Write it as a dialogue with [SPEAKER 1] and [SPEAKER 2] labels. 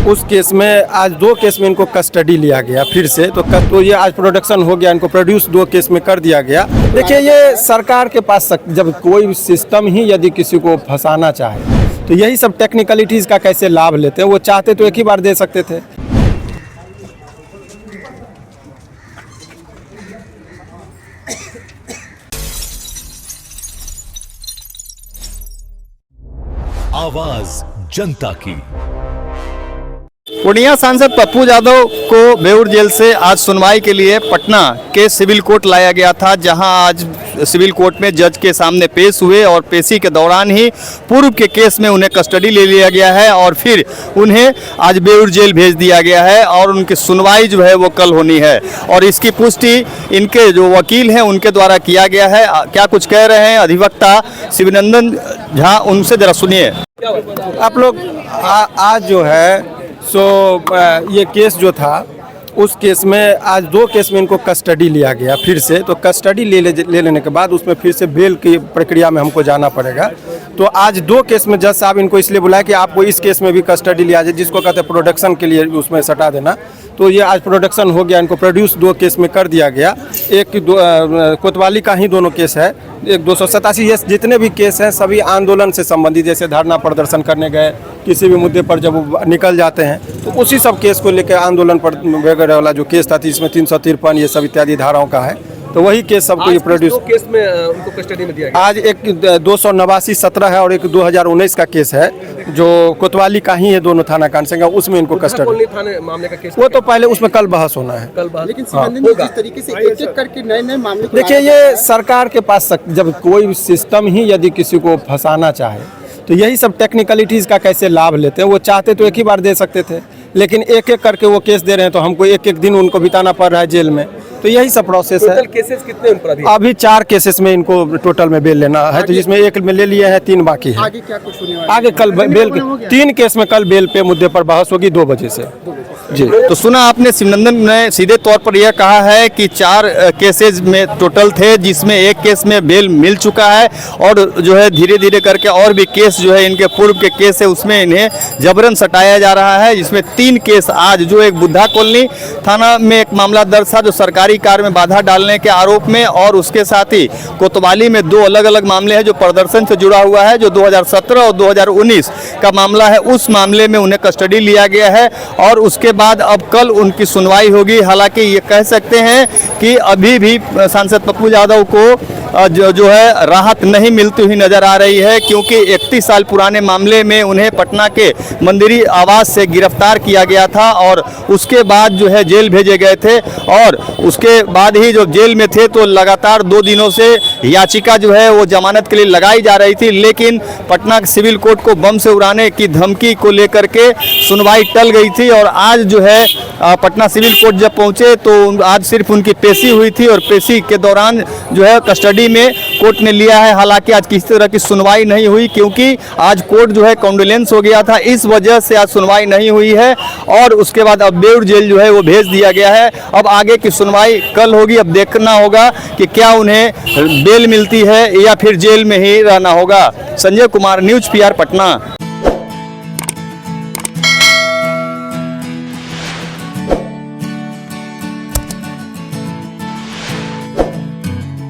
[SPEAKER 1] उस केस में आज 2 केस में इनको कस्टडी लिया गया फिर से, तो ये आज प्रोडक्शन हो गया, इनको प्रोड्यूस 2 केस में कर दिया गया। देखिए, ये सरकार के पास जब कोई सिस्टम ही यदि किसी को फंसाना चाहे तो यही सब टेक्निकलिटीज़ का कैसे लाभ लेते हैं। वो चाहते तो एक ही बार दे सकते थे।
[SPEAKER 2] आवाज जनता की।
[SPEAKER 3] पूर्णिया सांसद पप्पू यादव को बेउर जेल से आज सुनवाई के लिए पटना के सिविल कोर्ट लाया गया था, जहां आज सिविल कोर्ट में जज के सामने पेश हुए और पेशी के दौरान ही पूर्व के केस में उन्हें कस्टडी ले लिया गया है और फिर उन्हें आज बेउर जेल भेज दिया गया है और उनकी सुनवाई जो है वो कल होनी है। और इसकी पुष्टि इनके जो वकील हैं उनके द्वारा किया गया है। क्या कुछ कह रहे हैं अधिवक्ता शिवनंदन झा, उनसे जरा सुनिए।
[SPEAKER 1] आप लोग आज जो है ये केस जो था, उस केस में आज 2 केस में इनको कस्टडी लिया गया फिर से। तो कस्टडी ले लेने के बाद उसमें फिर से बेल की प्रक्रिया में हमको जाना पड़ेगा। तो आज 2 केस में जज साहब इनको इसलिए बुलाया कि आपको इस केस में भी कस्टडी लिया जाए, जिसको कहते हैं प्रोडक्शन के लिए उसमें सटा देना। तो ये आज प्रोडक्शन हो गया, इनको प्रोड्यूस 2 केस में कर दिया गया। एक कोतवाली का ही दोनों केस है, एक 287। ये जितने भी केस हैं सभी आंदोलन से संबंधित, जैसे धरना प्रदर्शन करने गए, किसी भी मुद्दे पर जब वो निकल जाते हैं तो उसी सब केस को लेकर आंदोलन पर वगैरह वाला जो केस था, इसमें 353 ये सब इत्यादि धाराओं का है। तो वही केस सबको ये प्रोड्यूस
[SPEAKER 4] केस में उनको कस्टडी में दिया गया।
[SPEAKER 1] आज एक 289-17 है और एक 2019 का केस है जो कोतवाली का ही है, दोनों थाना कांड, उसमें इनको कस्टडी।
[SPEAKER 4] थाने मामले का केस
[SPEAKER 1] वो तो पहले उसमें कल बहस होना है।
[SPEAKER 4] लेकिन
[SPEAKER 5] जिस तरीके से एक-एक करके नए मामले,
[SPEAKER 1] देखिए, ये सरकार के पास जब कोई सिस्टम ही यदि किसी को फंसाना चाहे तो यही सब टेक्निकलिटीज़ का कैसे लाभ लेते हैं। वो चाहते तो एक ही बार दे सकते थे, लेकिन एक एक करके वो केस दे रहे हैं तो हमको एक एक दिन उनको बिताना पड़ रहा है जेल में। तो यही सब प्रोसेस है।
[SPEAKER 4] केसेस कितने उन पर
[SPEAKER 1] अभी 4 केसेस में इनको टोटल में बेल लेना है, तो जिसमें 1 में ले लिए हैं, 3 बाकी है।
[SPEAKER 5] आगे क्या कुछ होने वाला है?
[SPEAKER 1] आगे कल बेल 3 केस में कल बेल पे मुद्दे पर बहस होगी 2 बजे से। जी,
[SPEAKER 3] तो सुना आपने, शिवनंदन ने सीधे तौर पर यह कहा है कि 4 केसेज में टोटल थे, जिसमें 1 केस में बेल मिल चुका है और जो है धीरे धीरे करके और भी केस जो है इनके पूर्व के केस है उसमें इन्हें जबरन सटाया जा रहा है। जिसमें 3 केस आज, जो एक बुद्धा कॉलोनी थाना में एक मामला दर्ज था जो सरकारी कार्य में बाधा डालने के आरोप में, और उसके साथ ही कोतवाली में 2 अलग अलग मामले हैं जो प्रदर्शन से जुड़ा हुआ है, जो 2017 और 2019 का मामला है। उस मामले में उन्हें कस्टडी लिया गया है और उसके बाद अब कल उनकी सुनवाई होगी। हालांकि ये कह सकते हैं कि अभी भी सांसद पप्पू यादव को जो है राहत नहीं मिलती हुई नजर आ रही है, क्योंकि 31 साल पुराने मामले में उन्हें पटना के मंदिरी आवास से गिरफ्तार किया गया था और उसके बाद जो है जेल भेजे गए थे। और उसके बाद ही जब जेल में थे तो लगातार 2 दिनों से याचिका जो है वो जमानत के लिए लगाई जा रही थी, लेकिन पटना सिविल कोर्ट को बम से उड़ाने की धमकी को लेकर के सुनवाई टल गई थी। और आज जो है पटना सिविल कोर्ट जब पहुंचे तो आज सिर्फ उनकी पेशी हुई थी और पेशी के दौरान जो है कस्टडी में कोर्ट ने लिया है। हालांकि आज किसी तरह की सुनवाई नहीं हुई, क्योंकि आज कोर्ट जो है कॉन्डोलेंस हो गया था, इस वजह से आज सुनवाई नहीं हुई है। और उसके बाद अब बेउर जेल जो है वो भेज दिया गया है। अब आगे की सुनवाई कल होगी। अब देखना होगा कि क्या उन्हें बेल मिलती है या फिर जेल में ही रहना होगा। Sanjay Kumar, news PR, Patna.